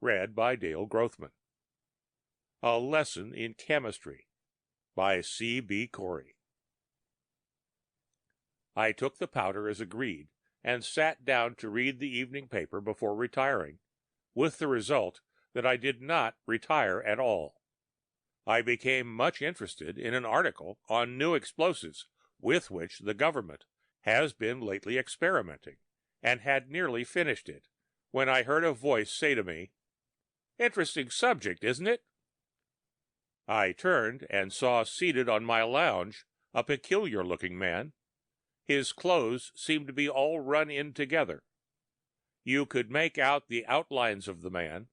Read by Dale Grothman. A Lesson in Chemistry by C.B. Cory. I took the powder as agreed and sat down to read the evening paper before retiring, with the result that I did not retire at all. I became much interested in an article on new explosives with which the government has been lately experimenting, and had nearly finished it, when I heard a voice say to me, "Interesting subject, isn't it?" I turned and saw seated on my lounge a peculiar-looking man. His clothes seemed to be all run in together. You could make out the outlines of the man,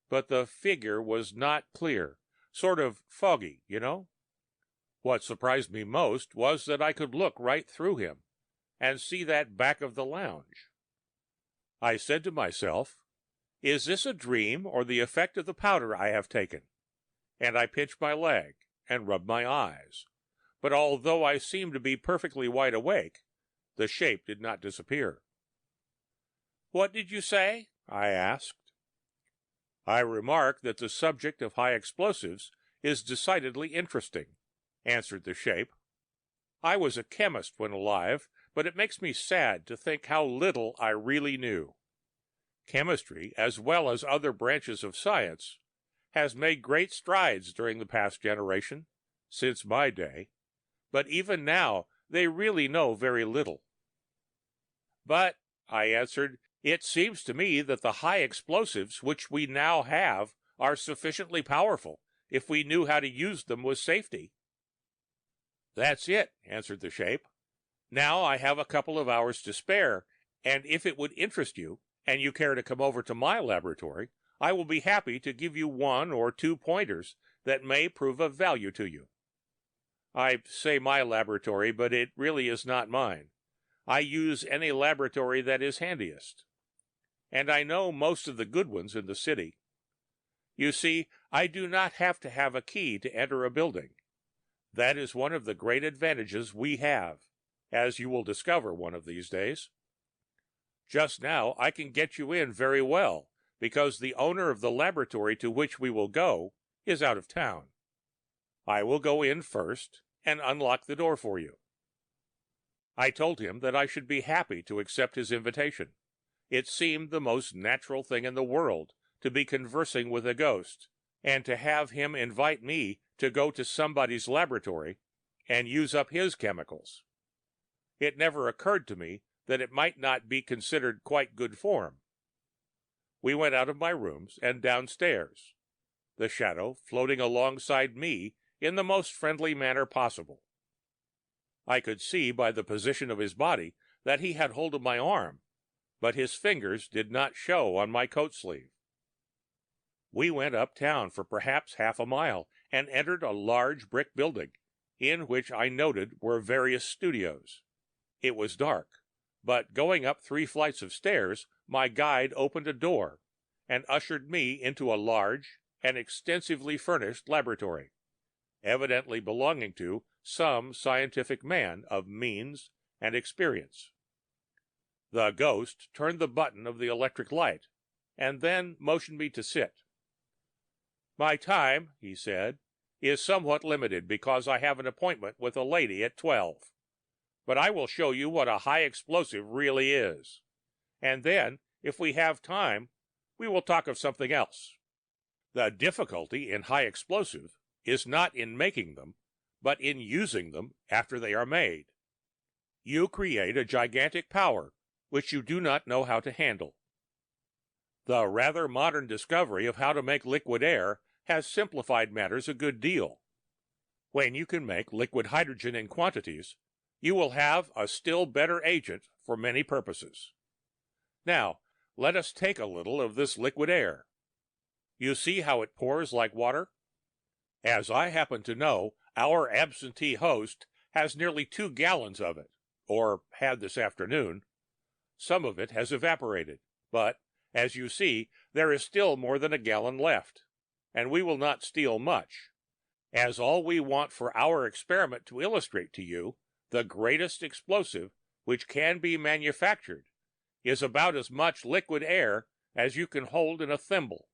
but the figure was not clear, sort of foggy, you know. What surprised me most was that I could look right through him and see that back of the lounge. I said to myself, "Is this a dream or the effect of the powder I have taken?" And I pinched my leg and rubbed my eyes, but although I seemed to be perfectly wide awake, the shape did not disappear. "What did you say?" I asked. "I remarked that the subject of high explosives is decidedly interesting," answered the shape. "I was a chemist when alive, but it makes me sad to think how little I really knew. Chemistry, as well as other branches of science, has made great strides during the past generation, since my day, but even now they really know very little." "But," I answered, "it seems to me that the high explosives which we now have are sufficiently powerful if we knew how to use them with safety." "That's it," answered the shape. "Now I have a couple of hours to spare, and if it would interest you, and you care to come over to my laboratory, I will be happy to give you 1 or 2 pointers that may prove of value to you. I say my laboratory, but it really is not mine. I use any laboratory that is handiest. And I know most of the good ones in the city. You see, I do not have to have a key to enter a building. That is one of the great advantages we have, as you will discover one of these days. Just now I can get you in very well, because the owner of the laboratory to which we will go is out of town. I will go in first and unlock the door for you." I told him that I should be happy to accept his invitation. It seemed the most natural thing in the world to be conversing with a ghost, and to have him invite me to go to somebody's laboratory and use up his chemicals. It never occurred to me that it might not be considered quite good form. We went out of my rooms and downstairs, the shadow floating alongside me in the most friendly manner possible. I could see by the position of his body that he had hold of my arm, but his fingers did not show on my coat sleeve. We went uptown for perhaps half a mile and entered a large brick building, in which I noted were various studios. It was dark, but going up 3 flights of stairs, my guide opened a door and ushered me into a large and extensively furnished laboratory, evidently belonging to some scientific man of means and experience. The ghost turned the button of the electric light and then motioned me to sit. "My time," he said, "is somewhat limited because I have an appointment with a lady at 12. But I will show you what a high explosive really is. And then, if we have time, we will talk of something else. The difficulty in high explosive is not in making them, but in using them after they are made. You create a gigantic power which you do not know how to handle. The rather modern discovery of how to make liquid air has simplified matters a good deal. When you can make liquid hydrogen in quantities, you will have a still better agent for many purposes. Now, let us take a little of this liquid air. You see how it pours like water? As I happen to know, our absentee host has nearly 2 gallons of it, or had this afternoon. Some of it has evaporated, but, as you see, there is still more than a gallon left, and we will not steal much, as all we want for our experiment to illustrate to you the greatest explosive which can be manufactured is about as much liquid air as you can hold in a thimble.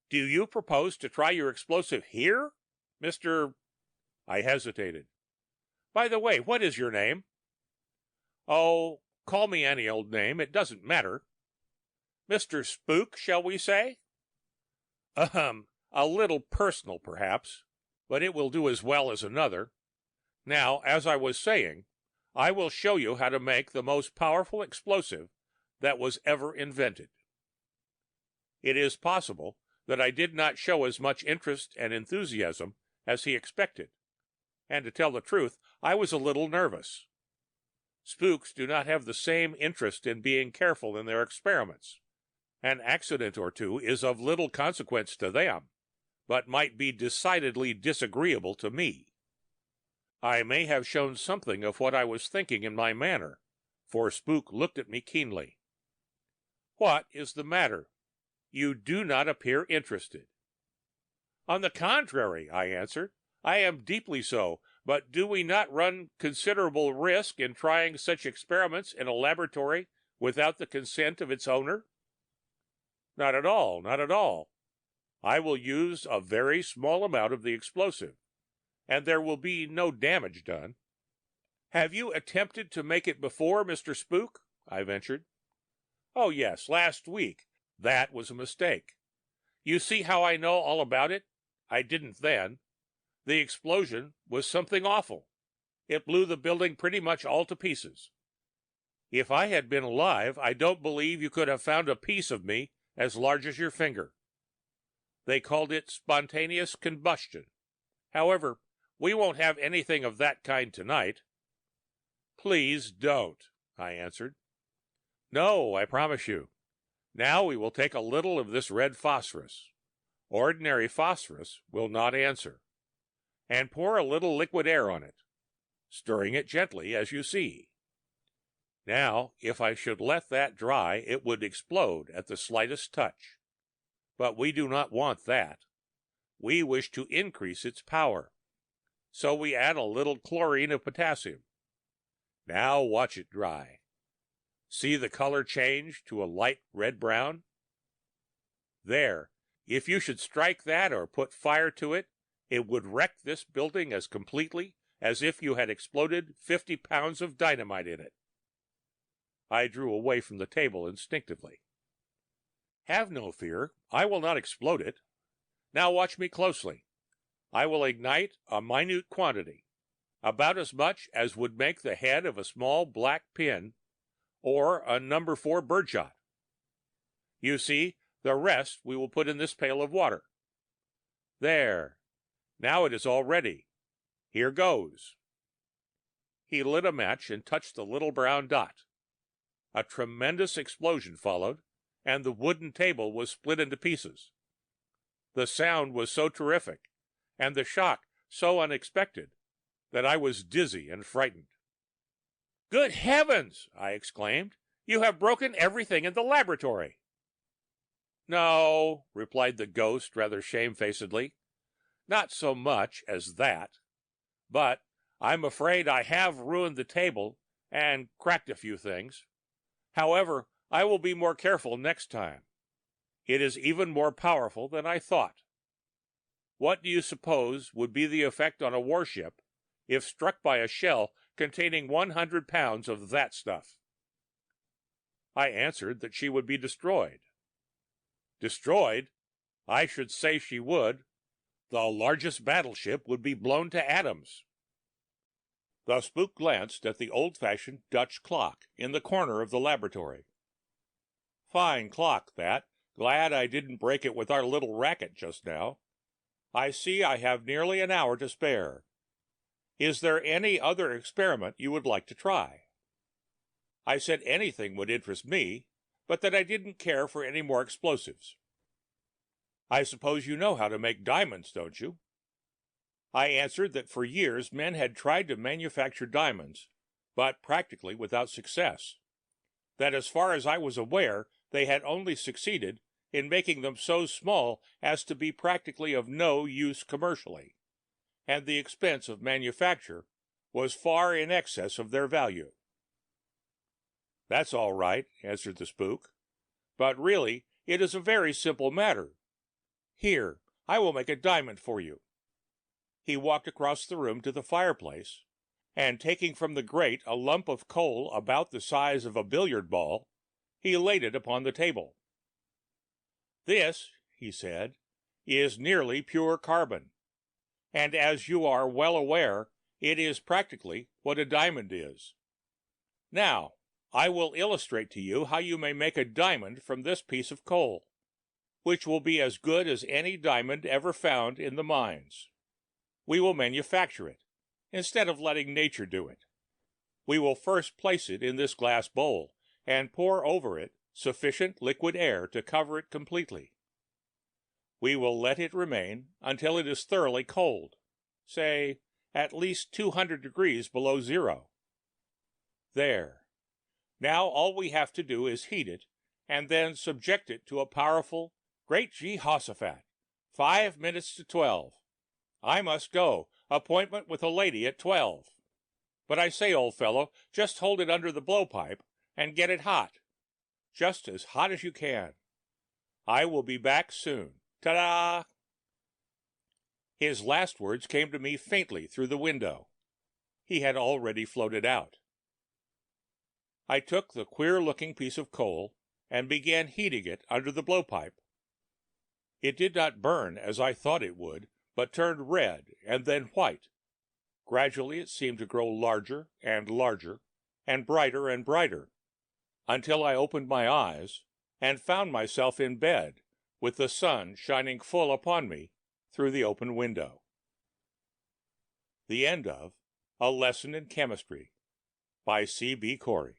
Do you propose to try your explosive here, Mr. I hesitated. By the way, what is your name? Oh, call me any old name. It doesn't matter. Mr. Spook, shall we say? A little personal, perhaps, but it will do as well as another. Now, as I was saying, I will show you how to make the most powerful explosive that was ever invented. It is possible that I did not show as much interest and enthusiasm as he expected, and to tell the truth, I was a little nervous. Spooks do not have the same interest in being careful in their experiments. An accident or two is of little consequence to them, but might be decidedly disagreeable to me. I may have shown something of what I was thinking in my manner, for Spook looked at me keenly. What is the matter? You do not appear interested. On the contrary, I answered, I am deeply so, but do we not run considerable risk in trying such experiments in a laboratory without the consent of its owner? Not at all, not at all. I will use a very small amount of the explosive, and there will be no damage done. Have you attempted to make it before, Mr. Spook? I ventured. Oh, yes, last week. That was a mistake. You see how I know all about it? I didn't then. The explosion was something awful. It blew the building pretty much all to pieces. If I had been alive, I don't believe you could have found a piece of me as large as your finger. They called it spontaneous combustion. However, we won't have anything of that kind tonight. Please don't, I answered. No, I promise you. Now we will take a little of this red phosphorus. Ordinary phosphorus will not answer. And pour a little liquid air on it, stirring it gently as you see. Now, if I should let that dry, it would explode at the slightest touch. But we do not want that. We wish to increase its power. So we add a little chlorine of potassium. Now watch it dry. See the color change to a light red-brown? There, if you should strike that or put fire to it, it would wreck this building as completely as if you had exploded 50 pounds of dynamite in it. I drew away from the table instinctively. Have no fear, I will not explode it. Now watch me closely. I will ignite a minute quantity, about as much as would make the head of a small black pin or a number 4 birdshot. You see, the rest we will put in this pail of water. There. Now it is all ready. Here goes. He lit a match and touched the little brown dot. A tremendous explosion followed, and the wooden table was split into pieces. The sound was so terrific, and the shock so unexpected, that I was dizzy and frightened. Good heavens! I exclaimed. You have broken everything in the laboratory. No, replied the ghost rather shamefacedly. Not so much as that. But I'm afraid I have ruined the table and cracked a few things. However, I will be more careful next time. It is even more powerful than I thought. What do you suppose would be the effect on a warship if struck by a shell containing 100 pounds of that stuff? I answered that she would be destroyed. Destroyed? I should say she would. The largest battleship would be blown to atoms. The spook glanced at the old-fashioned Dutch clock in the corner of the laboratory. Fine clock, that. Glad I didn't break it with our little racket just now. I see I have nearly an hour to spare. Is there any other experiment you would like to try? I said anything would interest me, but that I didn't care for any more explosives. I suppose you know how to make diamonds, don't you? I answered that for years men had tried to manufacture diamonds, but practically without success. That as far as I was aware, they had only succeeded in making them so small as to be practically of no use commercially, and the expense of manufacture was far in excess of their value. That's all right, answered the spook, but really it is a very simple matter. Here, I will make a diamond for you." He walked across the room to the fireplace, and taking from the grate a lump of coal about the size of a billiard ball, he laid it upon the table. "This," he said, "is nearly pure carbon, and as you are well aware, it is practically what a diamond is. Now, I will illustrate to you how you may make a diamond from this piece of coal, which will be as good as any diamond ever found in the mines. We will manufacture it, instead of letting nature do it. We will first place it in this glass bowl, and pour over it sufficient liquid air to cover it completely. We will let it remain until it is thoroughly cold, say at least 200 degrees below zero. There. Now all we have to do is heat it, and then subject it to a powerful, great Jehoshaphat, 5 minutes to 12. I must go. Appointment with a lady at 12. But I say, old fellow, just hold it under the blowpipe and get it hot. Just as hot as you can. I will be back soon. Ta-da!" His last words came to me faintly through the window. He had already floated out. I took the queer-looking piece of coal and began heating it under the blowpipe. It did not burn as I thought it would, but turned red and then white. Gradually it seemed to grow larger and larger, and brighter, until I opened my eyes and found myself in bed, with the sun shining full upon me through the open window. The end of A Lesson in Chemistry by C. B. Cory.